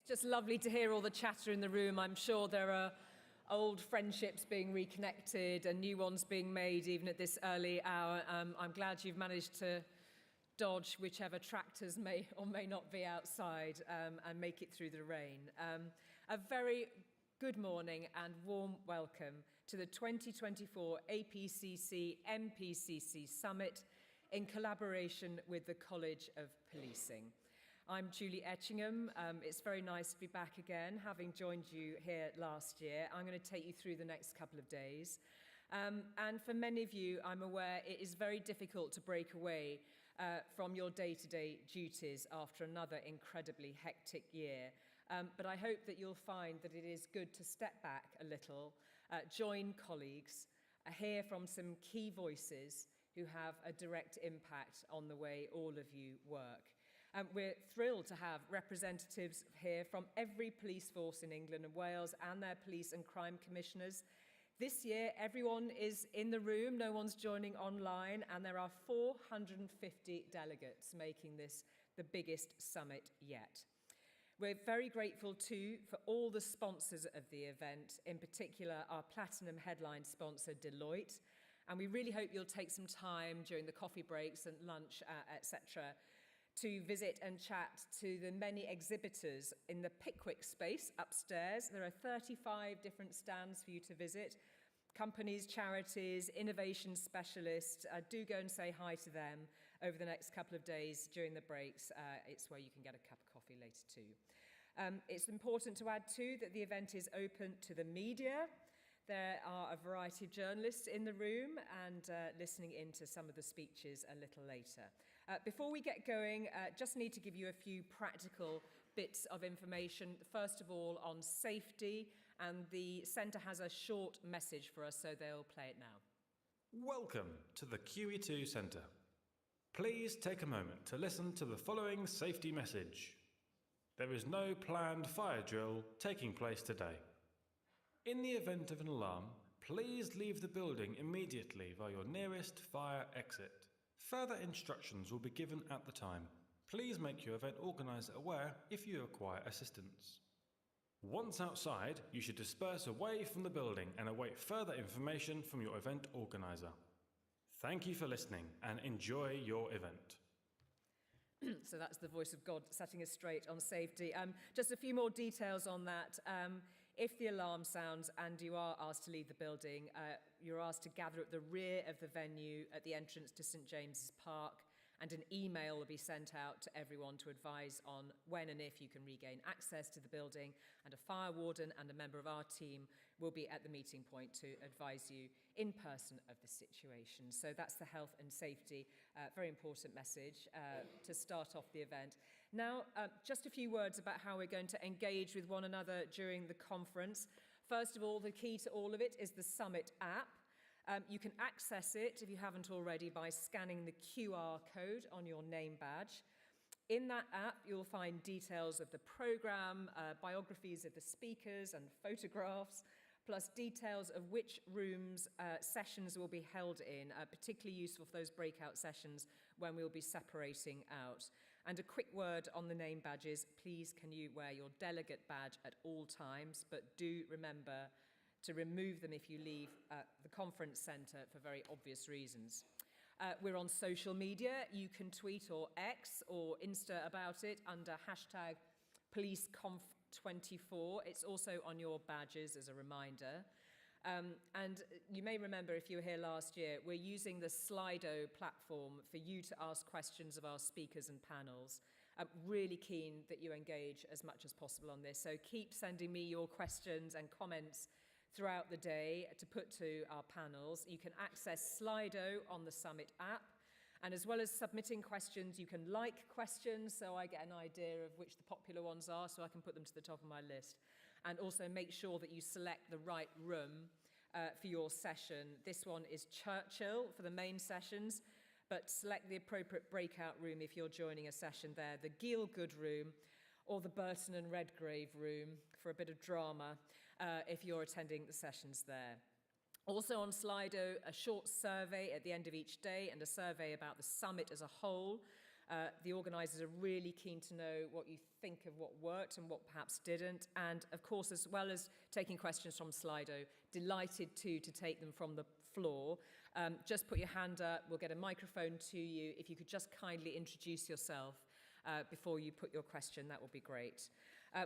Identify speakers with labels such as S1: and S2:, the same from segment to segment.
S1: Just lovely to hear all the chatter in the room. I'm sure there are old friendships being reconnected and new ones being made even at this early hour. I'm glad you've managed to dodge whichever tractors may or may not be outside and make it through the rain. A very good morning and warm welcome to the 2024 APCC NPCC Summit in collaboration with the College of Policing. I'm Julie Etchingham. It's very nice to be back again, having joined you here last year. I'm going to take you through the next couple of days. And for many of you, I'm aware it is very difficult to break away from your day-to-day duties after another incredibly hectic year. But I hope that you'll find that it is good to step back a little, join colleagues, hear from some key voices who have a direct impact on the way all of you work. We're thrilled to have representatives here from every police force in England and Wales and their police and crime commissioners. This year, everyone is in the room, no one's joining online, and there are 450 delegates, making this the biggest summit yet. We're very grateful too for all the sponsors of the event, in particular our platinum headline sponsor, Deloitte. And we really hope you'll take some time during the coffee breaks and lunch, etc., to visit and chat to the many exhibitors in the Pickwick space upstairs. There are 35 different stands for you to visit. Companies, charities, innovation specialists, do go and say hi to them over the next couple of days during the breaks. It's where you can get a cup of coffee later too. It's important to add too that the event is open to the media. There are a variety of journalists in the room and listening in to some of the speeches a little later. Before we get going, just need to give you a few practical bits of information. First of all, on safety, and the centre has a short message for us, so they'll play it now.
S2: Welcome to the QE2 Centre. Please take a moment to listen to the following safety message. There is no planned fire drill taking place today. In the event of an alarm, please leave the building immediately via your nearest fire exit. Further instructions will be given at the time. Please make your event organiser aware if you require assistance. Once outside, you should disperse away from the building and await further information from your event organiser. Thank you for listening and enjoy your event.
S1: So that's the voice of God setting us straight on safety. Just a few more details on that. If the alarm sounds and you are asked to leave the building, you're asked to gather at the rear of the venue at the entrance to St James's Park, and an email will be sent out to everyone to advise on when and if you can regain access to the building, and a fire warden and a member of our team will be at the meeting point to advise you in person of the situation. So that's the health and safety, very important message to start off the event. Now, just a few words about how we're going to engage with one another during the conference. First of all, the key to all of it is the Summit app. You can access it, if you haven't already, by scanning the QR code on your name badge. In that app, you'll find details of the programme, biographies of the speakers and photographs, plus details of which rooms sessions will be held in, particularly useful for those breakout sessions when we'll be separating out. And a quick word on the name badges. Please can you wear your delegate badge at all times, but do remember to remove them if you leave the conference centre for very obvious reasons. We're on social media. You can tweet or X or Insta about it under hashtag PoliceConf24. It's also on your badges as a reminder. And you may remember, if you were here last year, we're using the Slido platform for you to ask questions of our speakers and panels. I'm really keen that you engage as much as possible on this. So keep sending me your questions and comments throughout the day to put to our panels. You can access Slido on the Summit app. And as well as submitting questions, you can like questions, so I get an idea of which the popular ones are, so I can put them to the top of my list. And also make sure that you select the right room for your session. This one is Churchill for the main sessions, but select the appropriate breakout room if you're joining a session there, the Gielgud room, or the Burton and Redgrave room for a bit of drama if you're attending the sessions there. Also on Slido, a short survey at the end of each day and a survey about the summit as a whole. The organisers are really keen to know what you think of what worked and what perhaps didn't. And of course, as well as taking questions from Slido, delighted to take them from the floor. Just put your hand up, we'll get a microphone to you. If you could just kindly introduce yourself before you put your question, that would be great.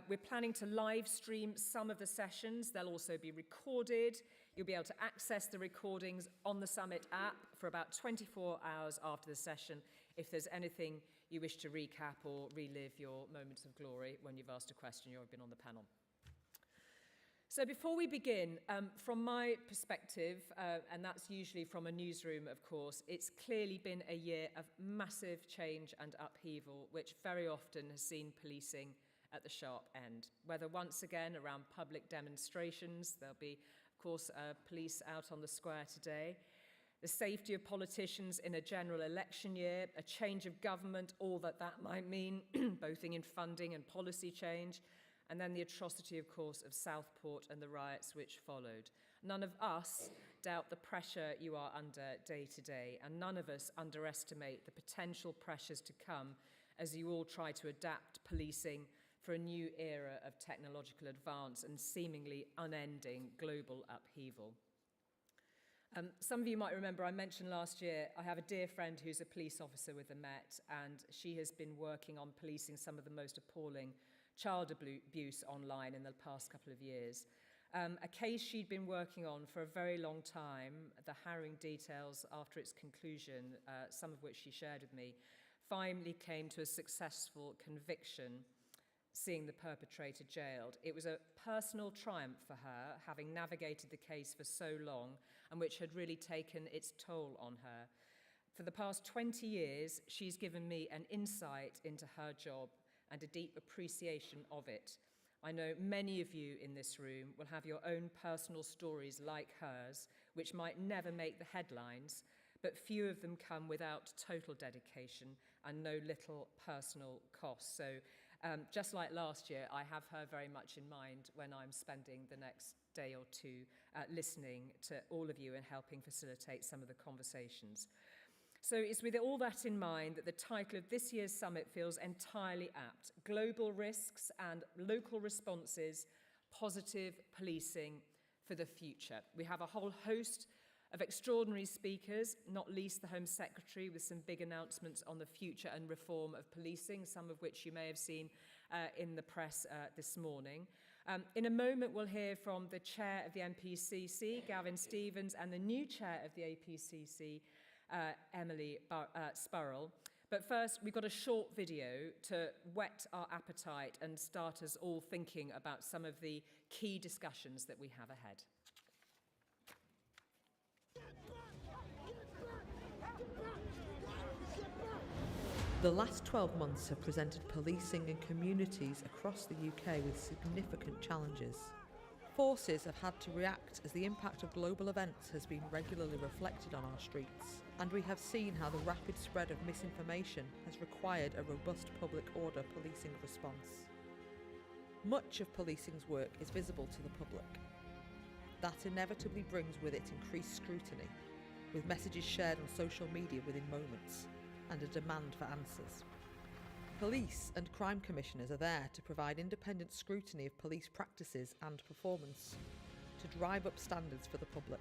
S1: We're planning to live stream some of the sessions. They'll also be recorded. You'll be able to access the recordings on the Summit app for about 24 hours after the session if there's anything you wish to recap or relive your moments of glory when you've asked a question or been on the panel. So before we begin, from my perspective, and that's usually from a newsroom, of course, it's clearly been a year of massive change and upheaval, which very often has seen policing at the sharp end. Whether once again around public demonstrations, there'll be, of course, police out on the square today, the safety of politicians in a general election year, a change of government, all that might mean, both in funding and policy change, and then the atrocity, of course, of Southport and the riots which followed. None of us doubt the pressure you are under day to day, and none of us underestimate the potential pressures to come as you all try to adapt policing for a new era of technological advance and seemingly unending global upheaval. Some of you might remember I mentioned last year I have a dear friend who's a police officer with the Met, and she has been working on policing some of the most appalling child abuse online in the past couple of years. A case she'd been working on for a very long time, the harrowing details after its conclusion, some of which she shared with me, finally came to a successful conviction, seeing the perpetrator jailed. It was a personal triumph for her, having navigated the case for so long and which had really taken its toll on her. For the past 20 years, she's given me an insight into her job and a deep appreciation of it. I know many of you in this room will have your own personal stories like hers, which might never make the headlines, but few of them come without total dedication and no little personal cost. So just like last year, I have her very much in mind when I'm spending the next day or two listening to all of you and helping facilitate some of the conversations. So it's with all that in mind that the title of this year's summit feels entirely apt: Global Risks and Local Responses, Positive Policing for the Future. We have a whole host of extraordinary speakers, not least the Home Secretary, with some big announcements on the future and reform of policing, some of which you may have seen in the press this morning. In a moment, we'll hear from the Chair of the NPCC, Gavin Stevens, and the new Chair of the APCC, Emily Spurrell. But first, we've got a short video to whet our appetite and start us all thinking about some of the key discussions that we have ahead.
S3: The last 12 months have presented policing and communities across the UK with significant challenges. Forces have had to react as the impact of global events has been regularly reflected on our streets, and we have seen how the rapid spread of misinformation has required a robust public order policing response. Much of policing's work is visible to the public. That inevitably brings with it increased scrutiny, with messages shared on social media within moments, and a demand for answers. Police and crime commissioners are there to provide independent scrutiny of police practices and performance, to drive up standards for the public.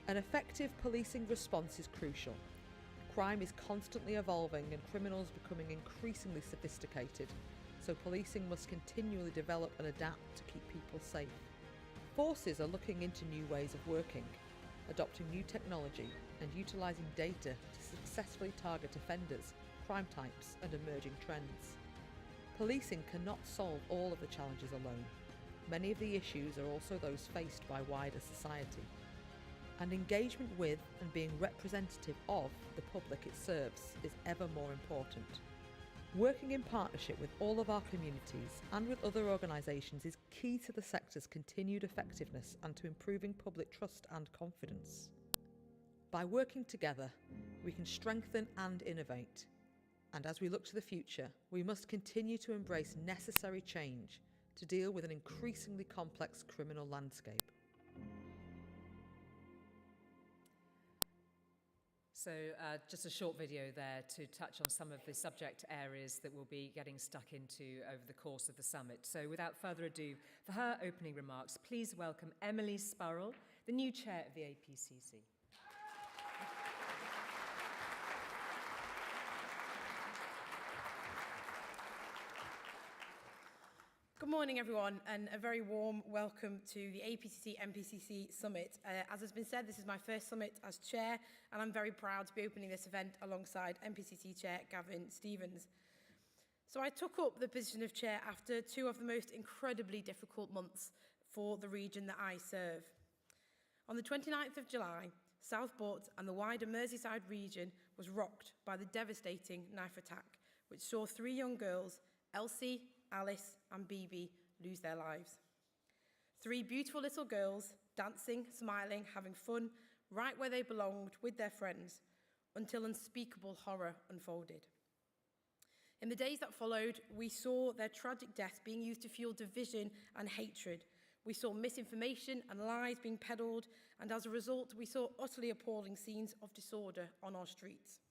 S3: An effective policing response is crucial. Crime is constantly evolving and criminals becoming increasingly sophisticated, so policing must continually develop and adapt to keep people safe. Forces are looking into new ways of working, adopting new technology and utilising data to successfully target offenders, crime types and emerging trends. Policing cannot solve all of the challenges alone. Many of the issues are also those faced by wider society. And engagement with and being representative of the public it serves is ever more important. Working in partnership with all of our communities and with other organisations is key to the sector's continued effectiveness and to improving public trust and confidence. By working together, we can strengthen and innovate. And as we look to the future, we must continue to embrace necessary change to deal with an increasingly complex criminal landscape.
S1: So just a short video there to touch on some of the subject areas that we'll be getting stuck into over the course of the summit. So without further ado, for her opening remarks, please welcome Emily Spurrell, the new chair of the APCC.
S4: Good morning, everyone, and a very warm welcome to the APCC NPCC Summit. As has been said, this is my first summit as chair, and I'm very proud to be opening this event alongside NPCC Chair Gavin Stevens. So I took up the position of chair after two of the most incredibly difficult months for the region that I serve. On the 29th of July, Southport and the wider Merseyside region was rocked by the devastating knife attack, which saw three young girls, Elsie, Alice and Bibi, lose their lives. Three beautiful little girls, dancing, smiling, having fun, right where they belonged with their friends, until unspeakable horror unfolded. In the days that followed, we saw their tragic deaths being used to fuel division and hatred. We saw misinformation and lies being peddled, and as a result, we saw utterly appalling scenes of disorder on our streets.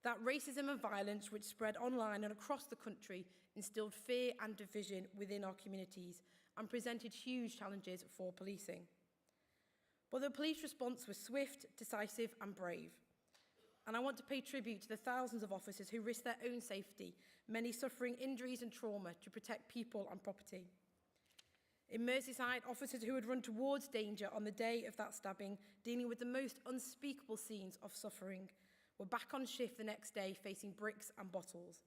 S4: That racism and violence, which spread online and across the country, instilled fear and division within our communities and presented huge challenges for policing. But the police response was swift, decisive and brave. And I want to pay tribute to the thousands of officers who risked their own safety, many suffering injuries and trauma to protect people and property. In Merseyside, officers who had run towards danger on the day of that stabbing, dealing with the most unspeakable scenes of suffering, were back on shift the next day facing bricks and bottles.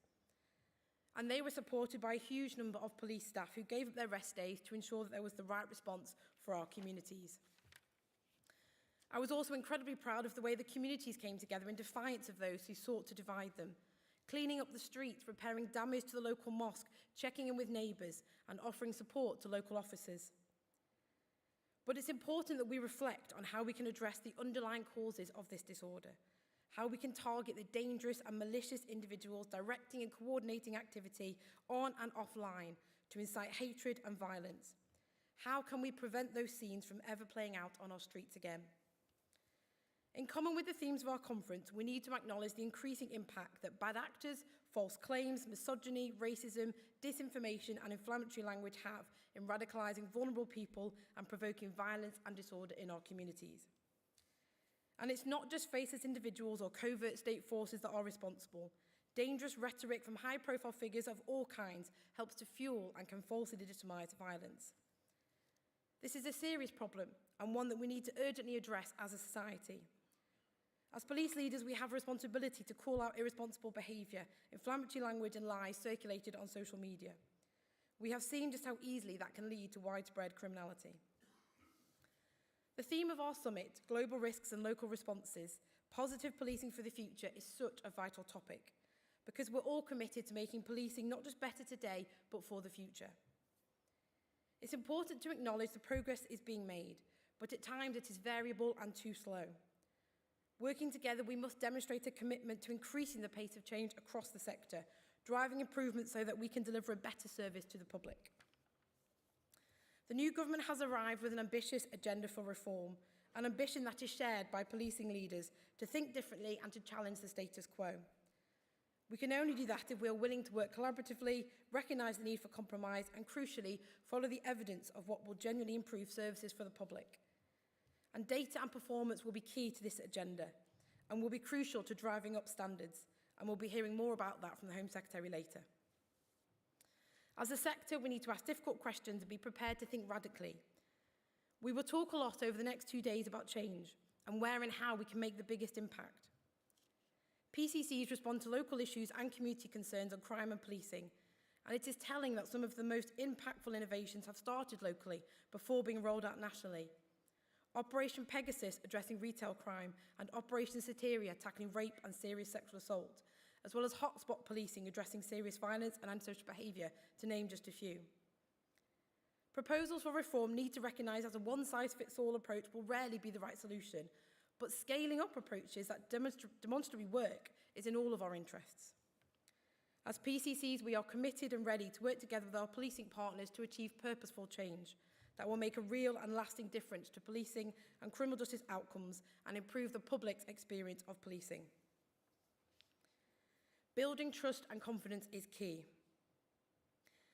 S4: And they were supported by a huge number of police staff who gave up their rest days to ensure that there was the right response for our communities. I was also incredibly proud of the way the communities came together in defiance of those who sought to divide them, cleaning up the streets, repairing damage to the local mosque, checking in with neighbours and offering support to local officers. But it's important that we reflect on how we can address the underlying causes of this disorder, how we can target the dangerous and malicious individuals directing and coordinating activity on and offline to incite hatred and violence. How can we prevent those scenes from ever playing out on our streets again? In common with the themes of our conference, we need to acknowledge the increasing impact that bad actors, false claims, misogyny, racism, disinformation and inflammatory language have in radicalising vulnerable people and provoking violence and disorder in our communities. And it's not just faceless individuals or covert state forces that are responsible. Dangerous rhetoric from high-profile figures of all kinds helps to fuel and can falsely legitimise violence. This is a serious problem and one that we need to urgently address as a society. As police leaders, we have a responsibility to call out irresponsible behaviour, inflammatory language and lies circulated on social media. We have seen just how easily that can lead to widespread criminality. The theme of our summit, Global Risks and Local Responses, Positive Policing for the Future, is such a vital topic because we're all committed to making policing not just better today, but for the future. It's important to acknowledge the progress is being made, but at times it is variable and too slow. Working together, we must demonstrate a commitment to increasing the pace of change across the sector, driving improvements so that we can deliver a better service to the public. The new government has arrived with an ambitious agenda for reform, an ambition that is shared by policing leaders to think differently and to challenge the status quo. We can only do that if we are willing to work collaboratively, recognise the need for compromise and, crucially, follow the evidence of what will genuinely improve services for the public. And data and performance will be key to this agenda and will be crucial to driving up standards, and we'll be hearing more about that from the Home Secretary later. As a sector, we need to ask difficult questions and be prepared to think radically. We will talk a lot over the next 2 days about change and where and how we can make the biggest impact. PCCs respond to local issues and community concerns on crime and policing, and it is telling that some of the most impactful innovations have started locally before being rolled out nationally. Operation Pegasus addressing retail crime and Operation Soteria tackling rape and serious sexual assault, as well as hotspot policing addressing serious violence and antisocial behaviour, to name just a few. Proposals for reform need to recognise that a one-size-fits-all approach will rarely be the right solution, but scaling up approaches that demonstrably work is in all of our interests. As PCCs, we are committed and ready to work together with our policing partners to achieve purposeful change, that will make a real and lasting difference to policing and criminal justice outcomes and improve the public's experience of policing. Building trust and confidence is key.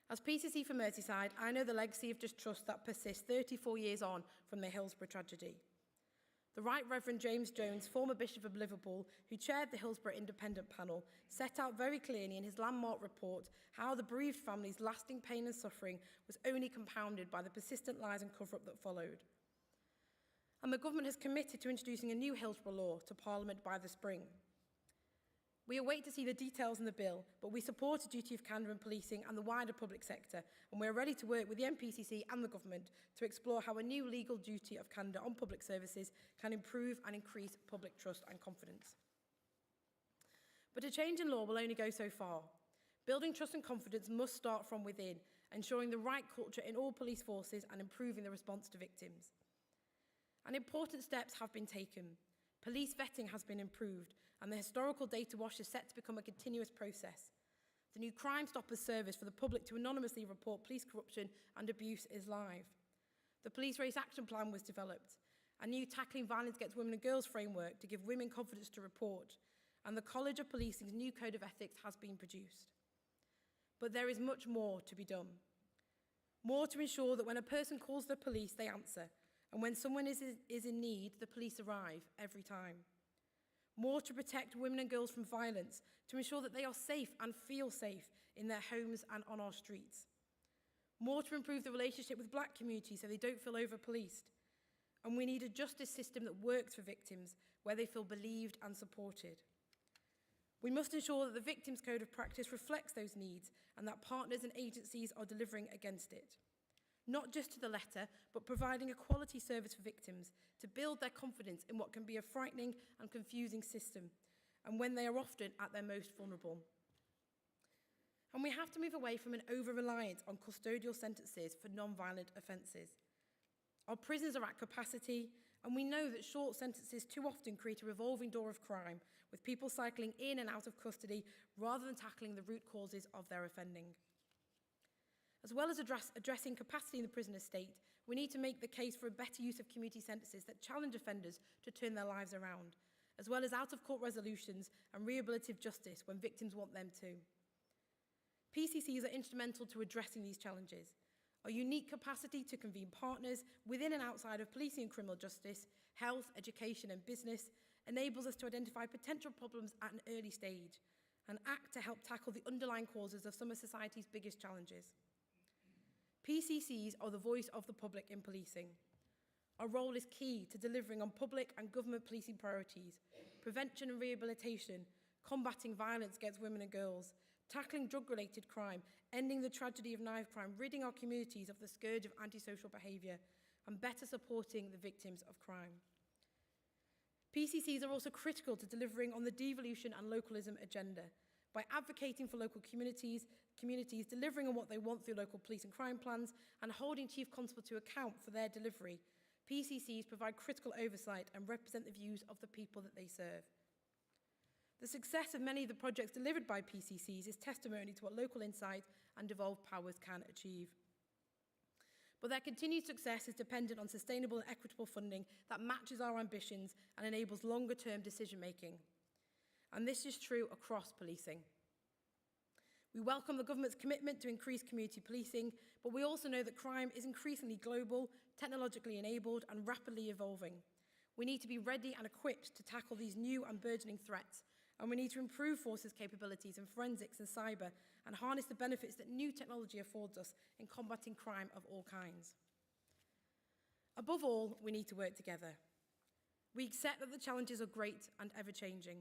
S4: As PCC for Merseyside, I know the legacy of distrust that persists 34 years on from the Hillsborough tragedy. The Right Reverend James Jones, former Bishop of Liverpool, who chaired the Hillsborough Independent Panel, set out very clearly in his landmark report how the bereaved family's lasting pain and suffering was only compounded by the persistent lies and cover-up that followed. And the government has committed to introducing a new Hillsborough law to Parliament by the spring. We await to see the details in the bill, but we support a duty of candour in policing and the wider public sector, and we're ready to work with the NPCC and the government to explore how a new legal duty of candour on public services can improve and increase public trust and confidence. But a change in law will only go so far. Building trust and confidence must start from within, ensuring the right culture in all police forces and improving the response to victims. And important steps have been taken. Police vetting has been improved, and the historical data wash is set to become a continuous process. The new Crime Stoppers service for the public to anonymously report police corruption and abuse is live. The Police Race Action Plan was developed. A new Tackling Violence Against Women and Girls framework to give women confidence to report. And the College of Policing's new Code of Ethics has been produced. But there is much more to be done. More to ensure that when a person calls the police, they answer. And when someone is in need, the police arrive every time. More to protect women and girls from violence, to ensure that they are safe and feel safe in their homes and on our streets. More to improve the relationship with black communities so they don't feel over-policed. And we need a justice system that works for victims, where they feel believed and supported. We must ensure that the Victims' Code of Practice reflects those needs and that partners and agencies are delivering against it. Not just to the letter, but providing a quality service for victims to build their confidence in what can be a frightening and confusing system, and when they are often at their most vulnerable. And we have to move away from an over-reliance on custodial sentences for non-violent offences. Our prisons are at capacity, and we know that short sentences too often create a revolving door of crime, with people cycling in and out of custody rather than tackling the root causes of their offending. As well as addressing capacity in the prison estate, we need to make the case for a better use of community sentences that challenge offenders to turn their lives around, as well as out-of-court resolutions and rehabilitative justice when victims want them to. PCCs are instrumental to addressing these challenges. Our unique capacity to convene partners within and outside of policing and criminal justice, health, education and business enables us to identify potential problems at an early stage and act to help tackle the underlying causes of some of society's biggest challenges. PCCs are the voice of the public in policing. Our role is key to delivering on public and government policing priorities, prevention and rehabilitation, combating violence against women and girls, tackling drug-related crime, ending the tragedy of knife crime, ridding our communities of the scourge of antisocial behaviour, and better supporting the victims of crime. PCCs are also critical to delivering on the devolution and localism agenda. By advocating for local communities, delivering on what they want through local police and crime plans, and holding Chief Constable to account for their delivery, PCCs provide critical oversight and represent the views of the people that they serve. The success of many of the projects delivered by PCCs is testimony to what local insight and devolved powers can achieve. But their continued success is dependent on sustainable and equitable funding that matches our ambitions and enables longer-term decision-making. And this is true across policing. We welcome the government's commitment to increase community policing, but we also know that crime is increasingly global, technologically enabled, and rapidly evolving. We need to be ready and equipped to tackle these new and burgeoning threats, and we need to improve forces' capabilities in forensics and cyber and harness the benefits that new technology affords us in combating crime of all kinds. Above all, we need to work together. We accept that the challenges are great and ever-changing,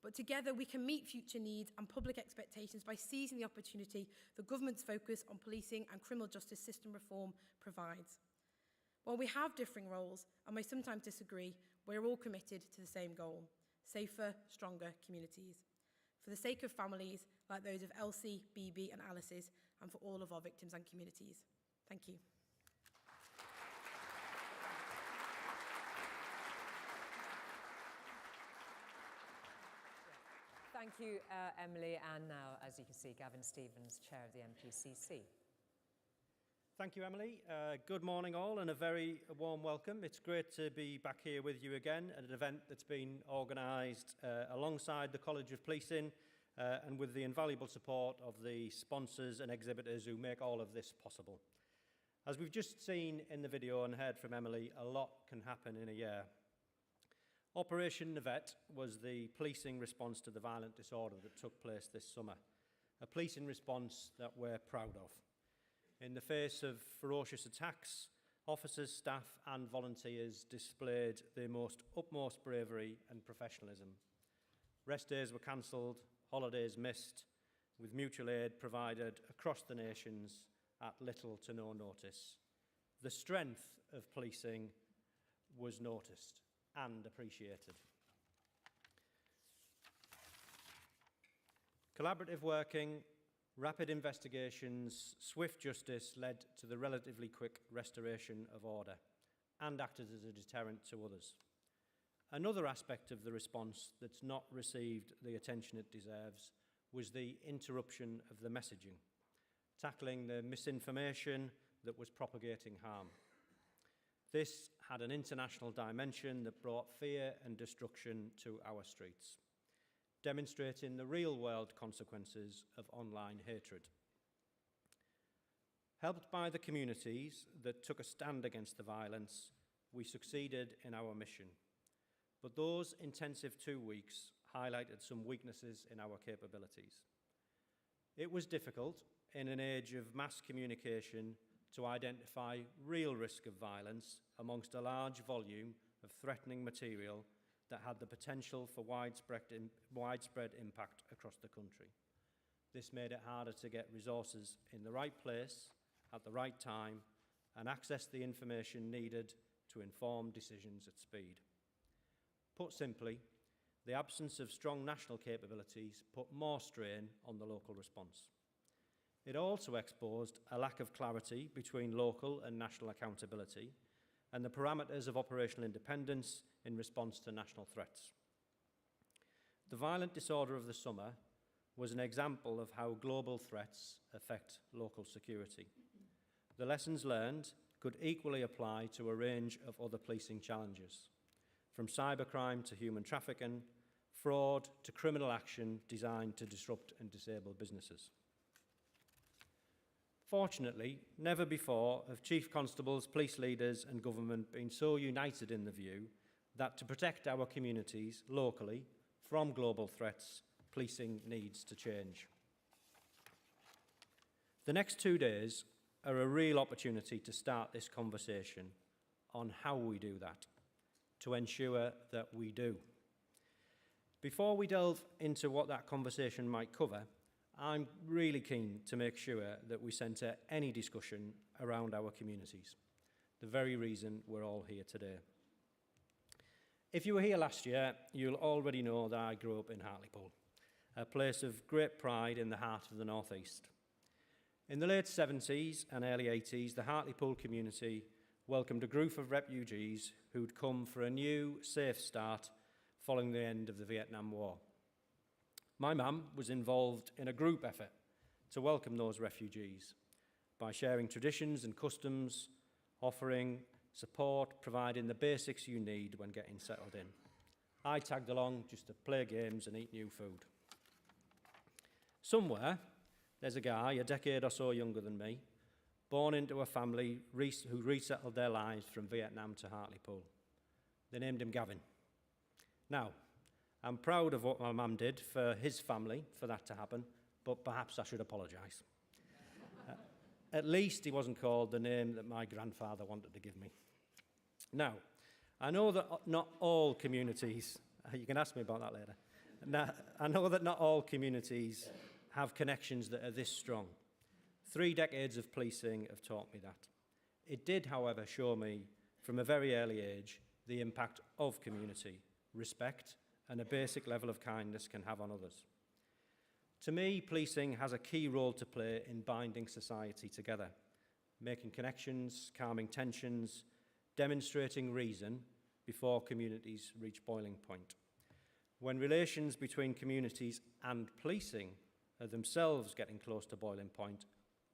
S4: but together we can meet future needs and public expectations by seizing the opportunity the government's focus on policing and criminal justice system reform provides. While we have differing roles and may sometimes disagree, we're all committed to the same goal: safer, stronger communities. For the sake of families like those of Elsie, BB and Alice's, and for all of our victims and communities. Thank you.
S1: Thank you, Emily. And now, as you can see, Gavin Stevens, Chair of the NPCC.
S5: Thank you, Emily. Good morning all and a very warm welcome. It's great to be back here with you again at an event that's been organised alongside the College of Policing and with the invaluable support of the sponsors and exhibitors who make all of this possible. As we've just seen in the video and heard from Emily, a lot can happen in a year. Operation Navette was the policing response to the violent disorder that took place this summer, a policing response that we're proud of. In the face of ferocious attacks, officers, staff and volunteers displayed their utmost bravery and professionalism. Rest days were cancelled, holidays missed, with mutual aid provided across the nations at little to no notice. The strength of policing was noticed and appreciated. Collaborative working, rapid investigations, swift justice led to the relatively quick restoration of order and acted as a deterrent to others. Another aspect of the response that's not received the attention it deserves was the interruption of the messaging, tackling the misinformation that was propagating harm. This had an international dimension that brought fear and destruction to our streets, demonstrating the real-world consequences of online hatred. Helped by the communities that took a stand against the violence, we succeeded in our mission. But those intensive 2 weeks highlighted some weaknesses in our capabilities. It was difficult, in an age of mass communication, to identify real risk of violence amongst a large volume of threatening material that had the potential for widespread impact across the country. This made it harder to get resources in the right place, at the right time, and access the information needed to inform decisions at speed. Put simply, the absence of strong national capabilities put more strain on the local response. It also exposed a lack of clarity between local and national accountability and the parameters of operational independence in response to national threats. The violent disorder of the summer was an example of how global threats affect local security. The lessons learned could equally apply to a range of other policing challenges, from cybercrime to human trafficking, fraud to criminal action designed to disrupt and disable businesses. Fortunately, never before have chief constables, police leaders and government been so united in the view that to protect our communities locally from global threats, policing needs to change. The next 2 days are a real opportunity to start this conversation on how we do that, to ensure that we do. Before we delve into what that conversation might cover, I'm really keen to make sure that we centre any discussion around our communities, the very reason we're all here today. If you were here last year, you'll already know that I grew up in Hartlepool, a place of great pride in the heart of the North East. In the late 70s and early 80s, the Hartlepool community welcomed a group of refugees who'd come for a new, safe start following the end of the Vietnam War. My mum was involved in a group effort to welcome those refugees by sharing traditions and customs, offering support, providing the basics you need when getting settled in. I tagged along just to play games and eat new food. Somewhere, there's a guy a decade or so younger than me, born into a family who resettled their lives from Vietnam to Hartlepool. They named him Gavin. Now, I'm proud of what my mum did for his family for that to happen, but perhaps I should apologise. At least he wasn't called the name that my grandfather wanted to give me. Now, I know that not all communities, you can ask me about that later. Now, I know that not all communities have connections that are this strong. 3 decades of policing have taught me that. It did, however, show me from a very early age the impact of community, respect, and a basic level of kindness can have on others. To me, policing has a key role to play in binding society together, making connections, calming tensions, demonstrating reason before communities reach boiling point. When relations between communities and policing are themselves getting close to boiling point,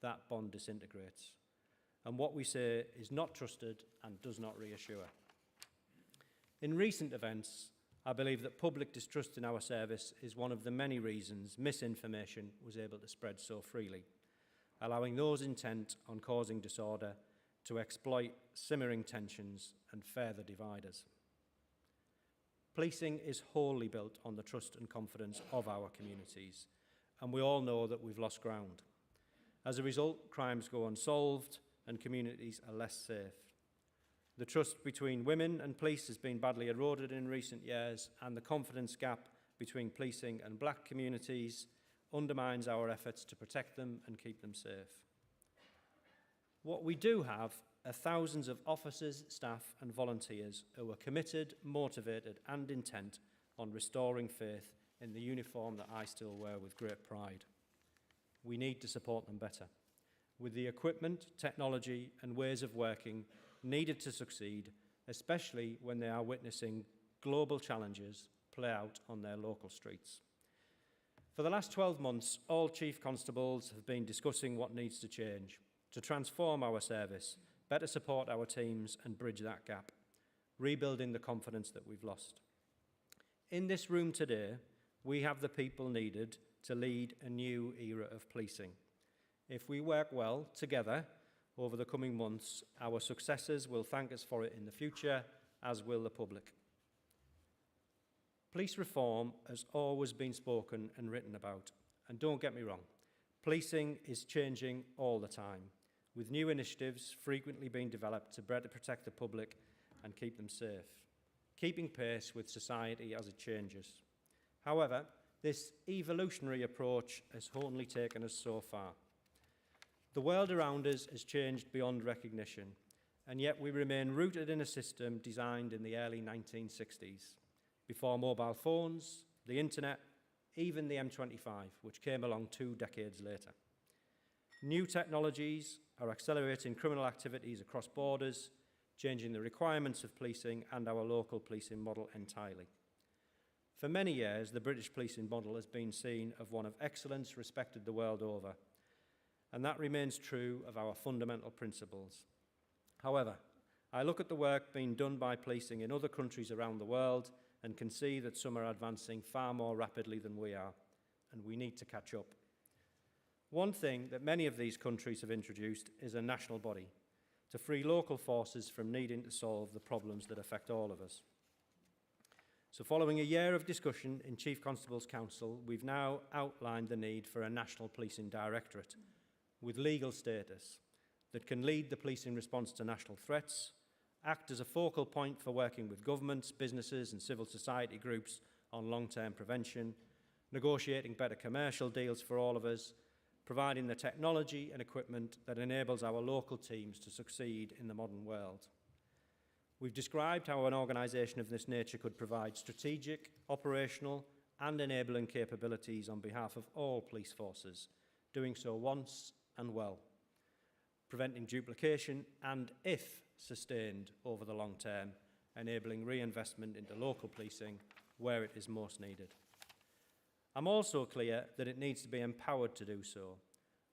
S5: that bond disintegrates. and what we say is not trusted and does not reassure. In recent events, I believe that public distrust in our service is one of the many reasons misinformation was able to spread so freely, allowing those intent on causing disorder to exploit simmering tensions and further divide us. Policing is wholly built on the trust and confidence of our communities, and we all know that we've lost ground. As a result, crimes go unsolved and communities are less safe. The trust between women and police has been badly eroded in recent years, and the confidence gap between policing and black communities undermines our efforts to protect them and keep them safe. What we do have are thousands of officers, staff and volunteers who are committed, motivated and intent on restoring faith in the uniform that I still wear with great pride. We need to support them better, with the equipment, technology and ways of working needed to succeed, especially when they are witnessing global challenges play out on their local streets. For the last 12 months, all Chief Constables have been discussing what needs to change to transform our service, better support our teams and bridge that gap, rebuilding the confidence that we've lost. In this room today, we have the people needed to lead a new era of policing. If we work well together over the coming months, our successors will thank us for it in the future, as will the public. Police reform has always been spoken and written about, and don't get me wrong, policing is changing all the time, with new initiatives frequently being developed to better protect the public and keep them safe, keeping pace with society as it changes. However, this evolutionary approach has only taken us so far. The world around us has changed beyond recognition, and yet we remain rooted in a system designed in the early 1960s, before mobile phones, the internet, even the M25, which came along 2 decades later. New technologies are accelerating criminal activities across borders, changing the requirements of policing and our local policing model entirely. For many years, the British policing model has been seen as one of excellence respected the world over, and that remains true of our fundamental principles. However, I look at the work being done by policing in other countries around the world and can see that some are advancing far more rapidly than we are, and we need to catch up. One thing that many of these countries have introduced is a national body to free local forces from needing to solve the problems that affect all of us. So following a year of discussion in Chief Constable's Council, we've now outlined the need for a national policing directorate with legal status that can lead the policing response to national threats, act as a focal point for working with governments, businesses and civil society groups on long-term prevention, negotiating better commercial deals for all of us, providing the technology and equipment that enables our local teams to succeed in the modern world. We've described how an organisation of this nature could provide strategic, operational and enabling capabilities on behalf of all police forces, doing so once and well, preventing duplication and, if sustained over the long term, enabling reinvestment into local policing where it is most needed. I'm also clear that it needs to be empowered to do so,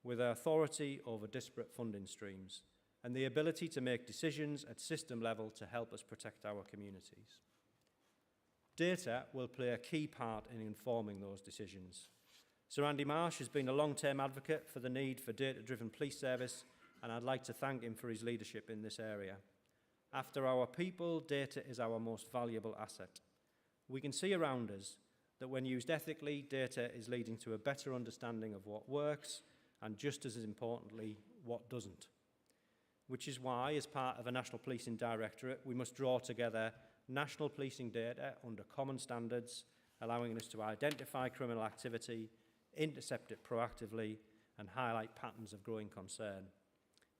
S5: with authority over disparate funding streams and the ability to make decisions at system level to help us protect our communities. Data will play a key part in informing those decisions. Sir Andy Marsh has been a long-term advocate for the need for data-driven police service, and I'd like to thank him for his leadership in this area. After our people, data is our most valuable asset. We can see around us that when used ethically, data is leading to a better understanding of what works and, just as importantly, what doesn't. Which is why, as part of a National Policing Directorate, we must draw together national policing data under common standards, allowing us to identify criminal activity, intercept it proactively, and highlight patterns of growing concern.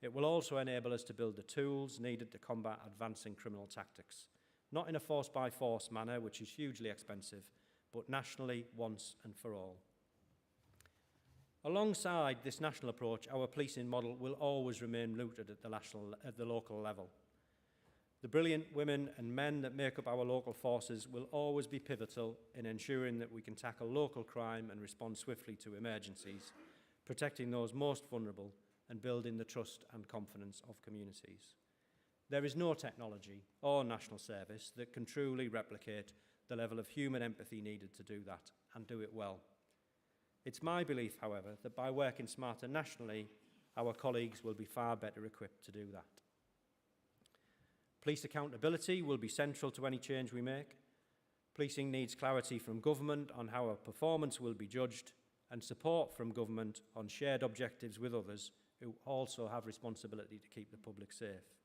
S5: It will also enable us to build the tools needed to combat advancing criminal tactics, not in a force-by-force manner, which is hugely expensive, but nationally, once and for all. Alongside this national approach, our policing model will always remain rooted at the local level. The brilliant women and men that make up our local forces will always be pivotal in ensuring that we can tackle local crime and respond swiftly to emergencies, protecting those most vulnerable and building the trust and confidence of communities. There is no technology or national service that can truly replicate the level of human empathy needed to do that and do it well. It's my belief, however, that by working smarter nationally, our colleagues will be far better equipped to do that. Police accountability will be central to any change we make. Policing needs clarity from government on how our performance will be judged and support from government on shared objectives with others who also have responsibility to keep the public safe.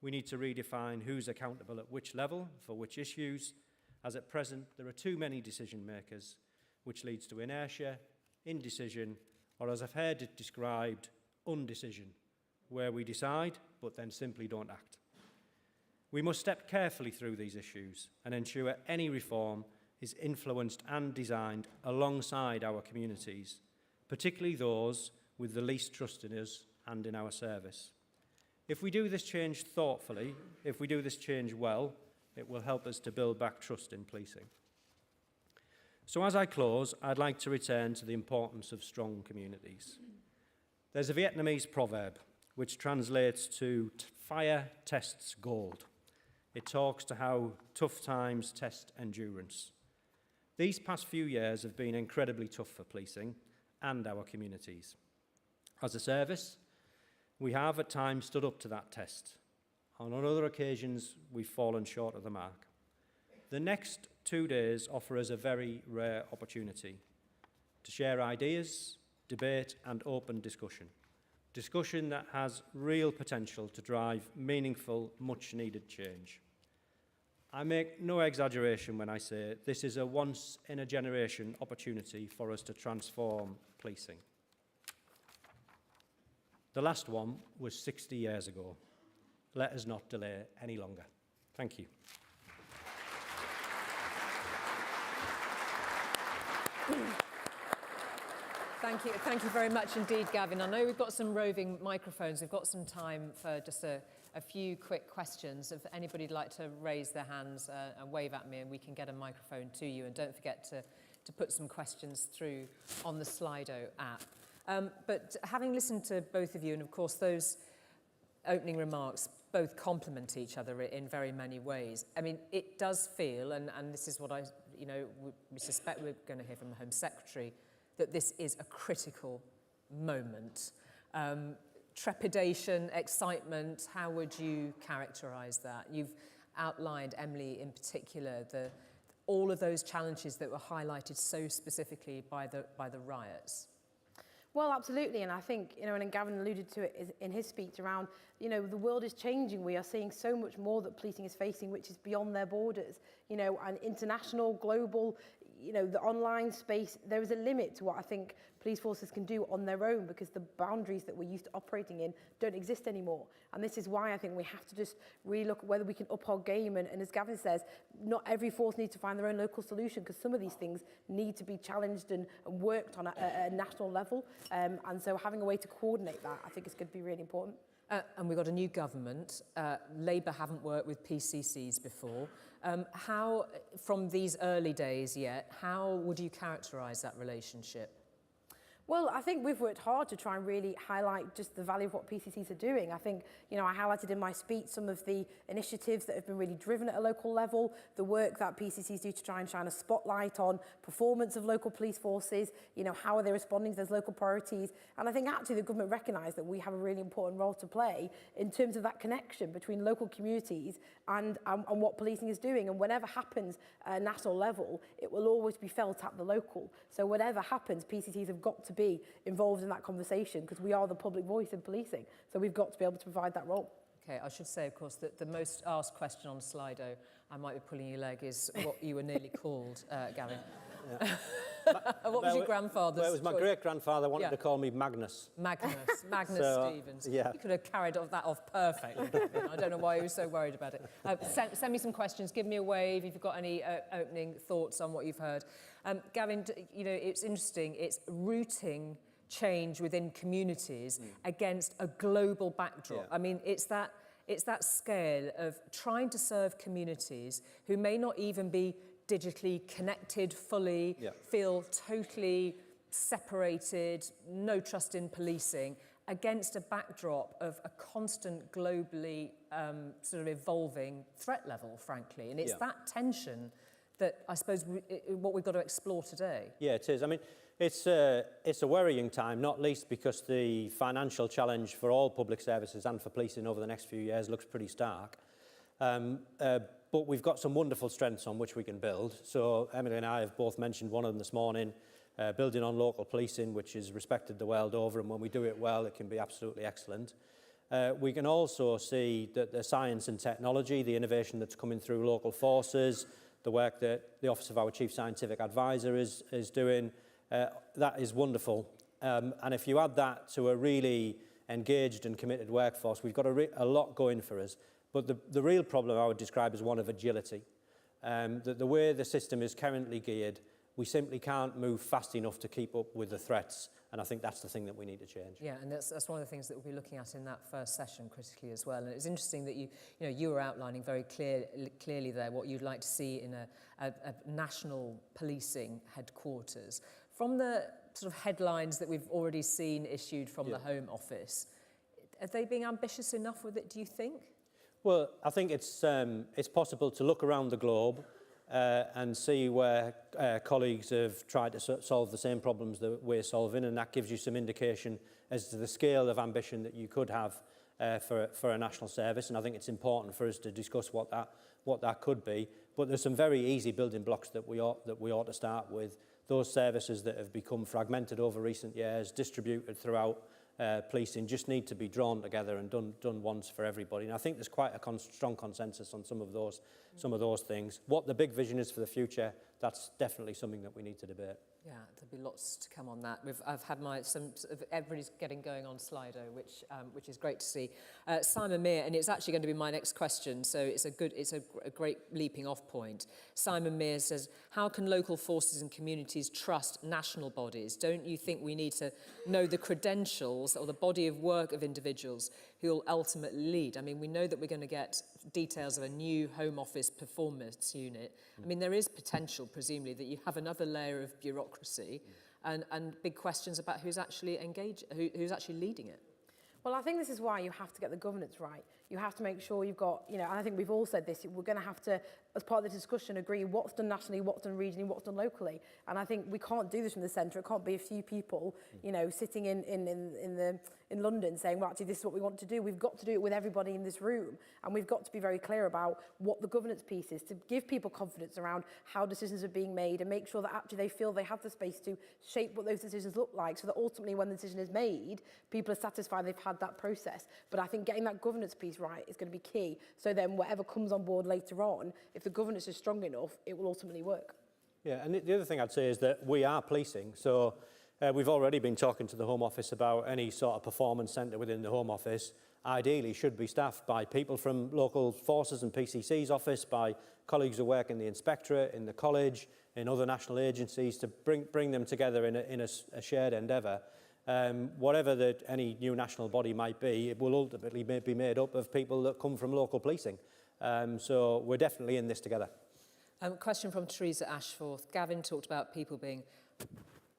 S5: We need to redefine who's accountable at which level for which issues, as at present there are too many decision makers, which leads to inertia, indecision, or as I've heard it described, undecision, where we decide but then simply don't act. We must step carefully through these issues and ensure any reform is influenced and designed alongside our communities, particularly those with the least trust in us and in our service. If we do this change thoughtfully, if we do this change well, it will help us to build back trust in policing. So as I close, I'd like to return to the importance of strong communities. There's a Vietnamese proverb which translates to fire tests gold. It talks to how tough times test endurance. These past few years have been incredibly tough for policing and our communities. As a service, we have at times stood up to that test. On other occasions, we've fallen short of the mark. The next 2 days offer us a very rare opportunity to share ideas, debate and open discussion. Discussion that has real potential to drive meaningful, much-needed change. I make no exaggeration when I say this is a once-in-a-generation opportunity for us to transform policing. The last one was 60 years ago. Let us not delay any longer. Thank you.
S1: Thank you very much indeed, Gavin. I know we've got some roving microphones. We've got some time for just a few quick questions. If anybody'd like to raise their hands and wave at me, and we can get a microphone to you. And don't forget to put some questions through on the Slido app. But having listened to both of you, and of course those opening remarks both complement each other in very many ways. I mean, it does feel, and this is what we suspect we're going to hear from the Home Secretary, that this is a critical moment. Trepidation, excitement, how would you characterise that? You've outlined, Emily in particular, all of those challenges that were highlighted so specifically by the riots.
S4: Well, absolutely, and I think, and Gavin alluded to it in his speech around, the world is changing. We are seeing so much more that policing is facing, which is beyond their borders, and international, global, the online space. There is a limit to what I think police forces can do on their own because the boundaries that we're used to operating in don't exist anymore. And this is why I think we have to just really look at whether we can up our game. And as Gavin says, not every force needs to find their own local solution because some of these things need to be challenged and worked on at a national level. And so having a way to coordinate that, I think is going to be really important.
S1: And we've got a new government. Labour haven't worked with PCCs before. How, from these early days yet, how would you characterise that relationship?
S4: Well, I think we've worked hard to try and really highlight just the value of what PCCs are doing. I think, I highlighted in my speech some of the initiatives that have been really driven at a local level, the work that PCCs do to try and shine a spotlight on performance of local police forces, how are they responding to those local priorities. And I think actually the government recognised that we have a really important role to play in terms of that connection between local communities and what policing is doing. And whatever happens at a national level, it will always be felt at the local. So whatever happens, PCCs have got to be involved in that conversation because we are the public voice in policing. So we've got to be able to provide that role.
S1: Okay, I should say, of course, that the most asked question on Slido, I might be pulling your leg, is what you were nearly called, Gavin.
S5: Yeah.
S1: What was your grandfather's
S5: Well, it was my
S1: choice?
S5: Great-grandfather wanted to call me Magnus.
S1: Magnus Stevens.
S5: Yeah.
S1: You could have carried that off perfectly. I don't know why you were so worried about it. Send me some questions. Give me a wave if you've got any opening thoughts on what you've heard. Gavin, it's interesting. It's rooting change within communities against a global backdrop.
S5: Yeah.
S1: I mean, it's that scale of trying to serve communities who may not even be digitally connected fully, feel totally separated, no trust in policing, against a backdrop of a constant globally sort of evolving threat level, frankly. And it's that tension that I suppose what we've got to explore today.
S5: Yeah, it is. I mean, it's a worrying time, not least because the financial challenge for all public services and for policing over the next few years looks pretty stark. But we've got some wonderful strengths on which we can build. So Emily and I have both mentioned one of them this morning, building on local policing, which is respected the world over, and when we do it well, it can be absolutely excellent. We can also see that the science and technology, the innovation that's coming through local forces, the work that the Office of our Chief Scientific Advisor is doing, that is wonderful. And if you add that to a really engaged and committed workforce, we've got a lot going for us. But the real problem I would describe as one of agility. That the way the system is currently geared, we simply can't move fast enough to keep up with the threats. And I think that's the thing that we need to change.
S1: Yeah, and that's one of the things that we'll be looking at in that first session critically as well. And it's interesting that you were outlining very clearly there what you'd like to see in a national policing headquarters. From the sort of headlines that we've already seen issued from the Home Office, are they being ambitious enough with it, do you think?
S5: Well, I think it's possible to look around the globe and see where colleagues have tried to solve the same problems that we're solving, and that gives you some indication as to the scale of ambition that you could have for a national service. And I think it's important for us to discuss what that could be. But there's some very easy building blocks that we ought to start with. Those services that have become fragmented over recent years, distributed throughout policing, just need to be drawn together and done once for everybody. And I think there's quite a strong consensus on some of those things. What the big vision is for the future, that's definitely something that we need to debate.
S1: Yeah, there'll be lots to come on that. I've had everybody's getting going on Slido, which is great to see. Simon Mear, and it's actually going to be my next question, so it's a great leaping off point. Simon Mear says, how can local forces and communities trust national bodies? Don't you think we need to know the credentials or the body of work of individuals who will ultimately lead? I mean, we know that we're going to get details of a new Home Office performance unit. I mean, there is potential, presumably, that you have another layer of bureaucracy and big questions about who's actually who's actually leading it.
S4: Well, I think this is why you have to get the governance right. You have to make sure you've got, and I think we've all said this, we're going to have to, as part of the discussion, agree what's done nationally, what's done regionally, what's done locally. And I think we can't do this from the centre. It can't be a few people, sitting in London saying, well, actually, this is what we want to do. We've got to do it with everybody in this room. And we've got to be very clear about what the governance piece is, to give people confidence around how decisions are being made and make sure that actually they feel they have the space to shape what those decisions look like, so that ultimately when the decision is made, people are satisfied they've had that process. But I think getting that governance piece right is going to be key. So then whatever comes on board later on, if the governance is strong enough, it will ultimately work.
S5: Yeah, and the other thing I'd say is that we are policing. So we've already been talking to the Home Office about any sort of performance centre within the Home Office. Ideally should be staffed by people from local forces and PCC's office, by colleagues who work in the inspectorate, in the college, in other national agencies, to bring them together in a shared endeavour. Whatever any new national body might be, it will ultimately be made up of people that come from local policing. So we're definitely in this together.
S1: Question from Teresa Ashforth. Gavin talked about people being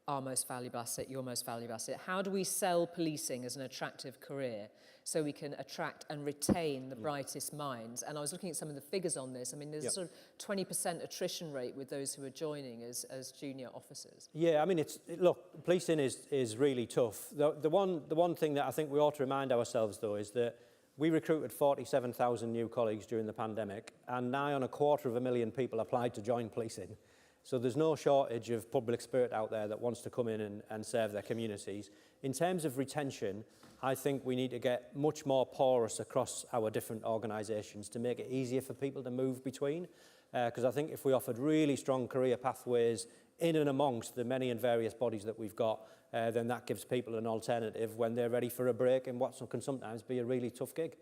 S1: our most valuable asset, your most valuable asset. How do we sell policing as an attractive career so we can attract and retain the brightest minds? And I was looking at some of the figures on this. I mean, there's a sort of 20% attrition rate with those who are joining as junior officers.
S5: Yeah, I mean, look, policing is really tough. The one thing that I think we ought to remind ourselves, though, is that we recruited 47,000 new colleagues during the pandemic, and nigh on 250,000 people applied to join policing. So there's no shortage of public spirit out there that wants to come in and serve their communities. In terms of retention, I think we need to get much more porous across our different organisations to make it easier for people to move between. Because I think if we offered really strong career pathways in and amongst the many and various bodies that we've got, then that gives people an alternative when they're ready for a break in what can sometimes be a really tough gig.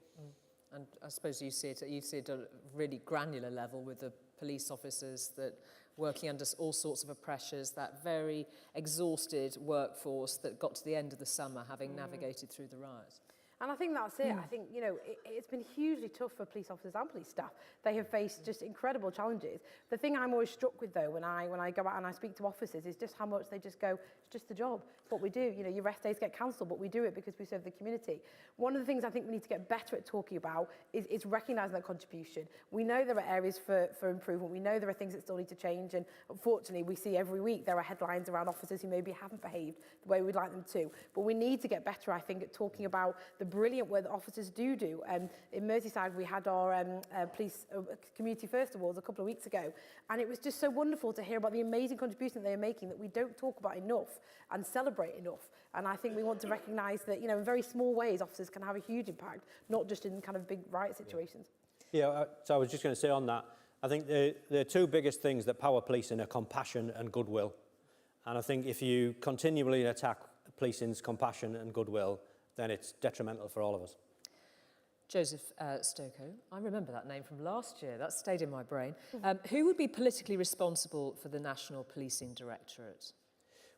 S1: And I suppose you see it at a really granular level with the police officers that working under all sorts of pressures, that very exhausted workforce that got to the end of the summer having navigated through the riots.
S4: And I think that's it. I think, you know, it's been hugely tough for police officers and police staff. They have faced just incredible challenges. The thing I'm always struck with, though, when I go out and I speak to officers is just how much they just go, it's just the job. It's what we do. You know, your rest days get cancelled, but we do it because we serve the community. One of the things I think we need to get better at talking about is recognising that contribution. We know there are areas for improvement. We know there are things that still need to change. And unfortunately, we see every week there are headlines around officers who maybe haven't behaved the way we'd like them to. But we need to get better, I think, at talking about the brilliant work that officers do. In Merseyside, we had our Police Community First Awards a couple of weeks ago, and it was just so wonderful to hear about the amazing contribution that they are making that we don't talk about enough and celebrate enough. And I think we want to recognise that, you know, in very small ways, officers can have a huge impact, not just in kind of big riot situations.
S5: Yeah, so I was just going to say on that, I think the two biggest things that power policing are compassion and goodwill. And I think if you continually attack policing's compassion and goodwill, then it's detrimental for all of us.
S1: Joseph Stokoe, I remember that name from last year. That stayed in my brain. Who would be politically responsible for the National Policing Directorate?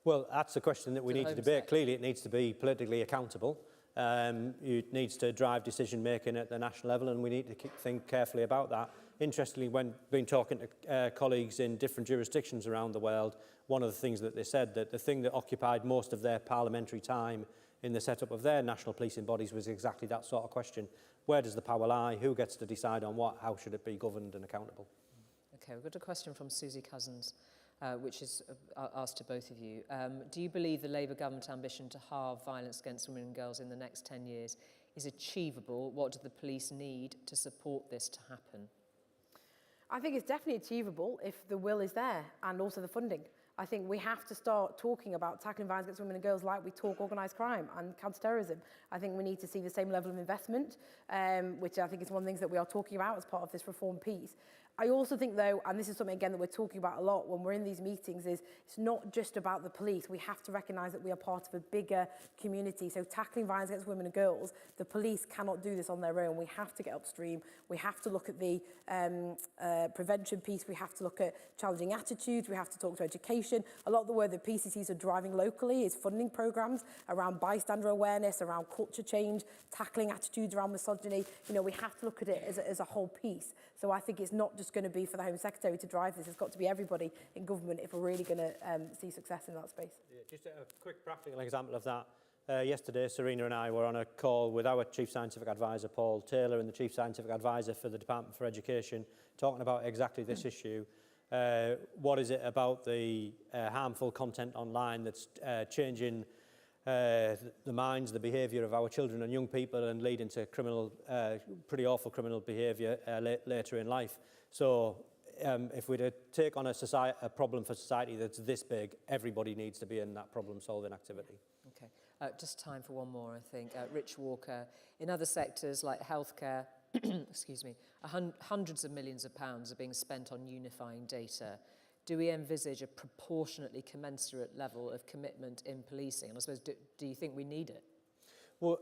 S5: Well, that's a question that we need to debate. Clearly, it needs to be politically accountable. It needs to drive decision-making at the national level, and we need to think carefully about that. Interestingly, when been talking to colleagues in different jurisdictions around the world, one of the things that they said, that the thing that occupied most of their parliamentary time in the setup of their national policing bodies was exactly that sort of question. Where does the power lie? Who gets to decide on what? How should it be governed and accountable?
S1: Okay, we've got a question from Susie Cousins, which is asked to both of you. Do you believe the Labour government ambition to halve violence against women and girls in the next 10 years is achievable? What do the police need to support this to happen?
S4: I think it's definitely achievable if the will is there and also the funding. I think we have to start talking about tackling violence against women and girls like we talk organised crime and counter-terrorism. I think we need to see the same level of investment, which I think is one of the things that we are talking about as part of this reform piece. I also think, though, and this is something, again, that we're talking about a lot when we're in these meetings, is it's not just about the police. We have to recognise that we are part of a bigger community. So tackling violence against women and girls, the police cannot do this on their own. We have to get upstream. We have to look at the prevention piece. We have to look at challenging attitudes. We have to talk to education. A lot of the work that PCCs are driving locally is funding programmes around bystander awareness, around culture change, tackling attitudes around misogyny. You know, we have to look at it as a whole piece. So I think it's not just going to be for the Home Secretary to drive this. It's got to be everybody in government if we're really going to see success in that space. Yeah,
S5: just a quick practical example of that. Yesterday, Serena and I were on a call with our Chief Scientific Advisor, Paul Taylor, and the Chief Scientific Advisor for the Department for Education, talking about exactly this issue. What is it about the harmful content online that's changing the minds, the behaviour of our children and young people and leading to criminal, pretty awful criminal behaviour later in life. So if we're to take on a problem for society that's this big, everybody needs to be in that problem-solving activity.
S1: Okay, just time for one more, I think. Rich Walker, in other sectors like healthcare, excuse me, hundreds of millions of pounds are being spent on unifying data. Do we envisage a proportionately commensurate level of commitment in policing? And I suppose, do you think we need it?
S5: Well,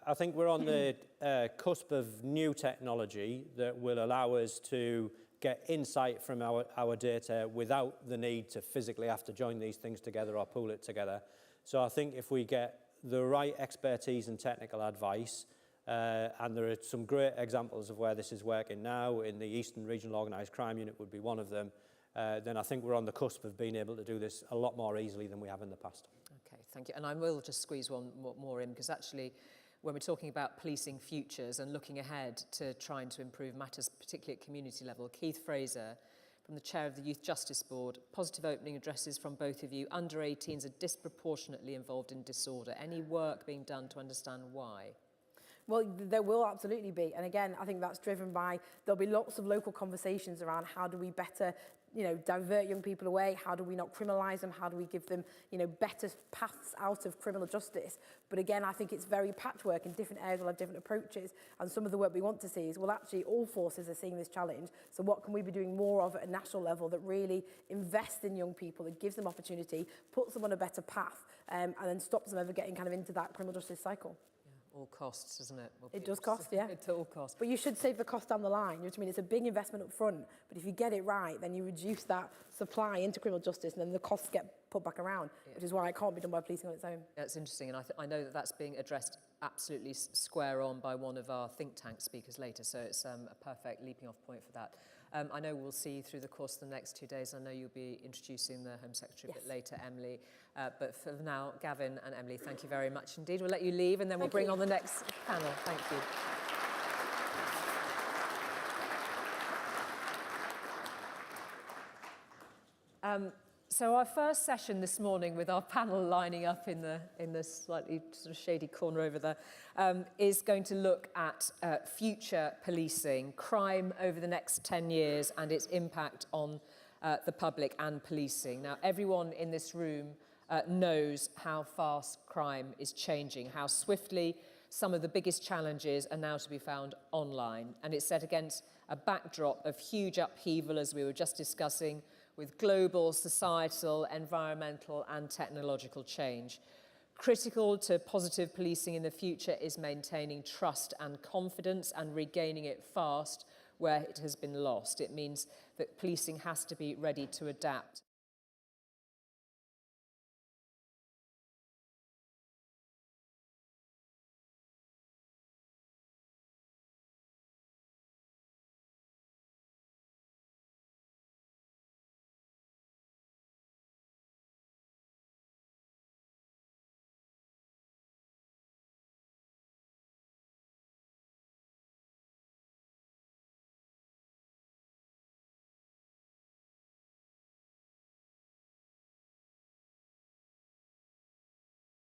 S5: I think we're on the cusp of new technology that will allow us to get insight from our data without the need to physically have to join these things together or pool it together. So I think if we get the right expertise and technical advice, and there are some great examples of where this is working now, in the Eastern Regional Organised Crime Unit would be one of them, then I think we're on the cusp of being able to do this a lot more easily than we have in the past.
S1: Okay, thank you. And I will just squeeze one more in, because actually, when we're talking about policing futures and looking ahead to trying to improve matters, particularly at community level, Keith Fraser, from the chair of the Youth Justice Board, positive opening addresses from both of you. Under 18s are disproportionately involved in disorder. Any work being done to understand why?
S4: Well, there will absolutely be. And again, I think that's driven by, there'll be lots of local conversations around how do we better, you know, divert young people away? How do we not criminalise them? How do we give them, you know, better paths out of criminal justice? But again, I think it's very patchwork, and different areas will have different approaches. And some of the work we want to see is, well, actually, all forces are seeing this challenge. So what can we be doing more of at a national level that really invests in young people, that gives them opportunity, puts them on a better path, and then stops them ever getting kind of into that criminal justice cycle?
S1: All costs, isn't it? Well,
S4: it does cost, yeah.
S1: It's all cost.
S4: But you should save the cost down the line. You know what I mean? It's a big investment up front, but if you get it right, then you reduce that supply into criminal justice, and then the costs get put back around, which is why it can't be done by policing on its own.
S1: That's interesting, and I know that that's being addressed absolutely square on by one of our think tank speakers later, so it's a perfect leaping off point for that. I know we'll see you through the course of the next 2 days. I know you'll be introducing the Home Secretary a bit later, Emily. But for now, Gavin and Emily, thank you very much indeed. We'll let you leave and then we'll bring on the next panel. Thank you. So our first session this morning, with our panel lining up in the slightly sort of shady corner over there, is going to look at future policing, crime over the next 10 years and its impact on the public and policing. Now, everyone in this room knows how fast crime is changing, how swiftly some of the biggest challenges are now to be found online. And it's set against a backdrop of huge upheaval, as we were just discussing, with global, societal, environmental and technological change. Critical to positive policing in the future is maintaining trust and confidence and regaining it fast where it has been lost. It means that policing has to be ready to adapt